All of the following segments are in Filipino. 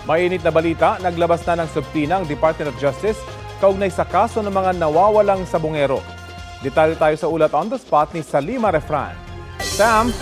Mainit na balita, naglabas na ng subpoena ang Department of Justice kaugnay sa kaso ng mga nawawalang sabungero. Detalye tayo sa ulat on the spot ni Salima Refran. Sam?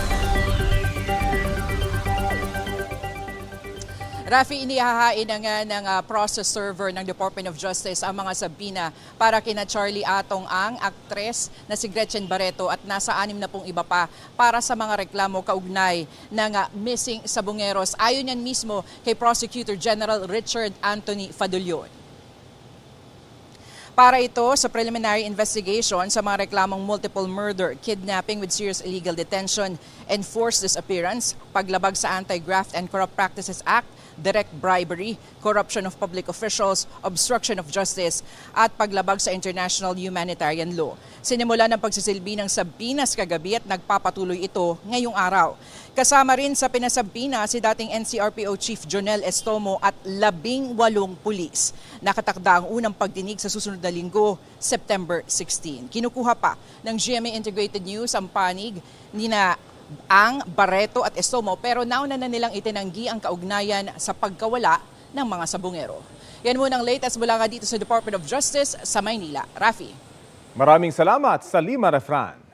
Rafi, inihahain na nga ng process server ng Department of Justice ang mga sabina para kina Charlie Atong ang aktres na si Gretchen Barreto at nasa 6 na pong iba pa para sa mga reklamo kaugnay ng missing sabungeros. Ayon yan mismo kay Prosecutor General Richard Anthony Fadulyon. Para ito sa preliminary investigation sa mga reklamong multiple murder, kidnapping with serious illegal detention, enforced disappearance, paglabag sa Anti-Graft and Corrupt Practices Act, direct bribery, corruption of public officials, obstruction of justice, at paglabag sa international humanitarian law. Sinimula ng pagsisilbi ng sabpinas kagabi at nagpapatuloy ito ngayong araw. Kasama rin sa pinasabpina si dating NCRPO Chief Jonel Estomo at 18 pulis. Nakatakda ang unang pagdinig sa susunod na linggo, September 16. Kinukuha pa ng GMA Integrated News ang panig ni ang Barreto at Estomo pero nauna na nilang itinanggi ang kaugnayan sa pagkawala ng mga sabungero. Yan muna ang latest mula nga dito sa Department of Justice sa Maynila. Rafi. Maraming salamat, Salima Refran.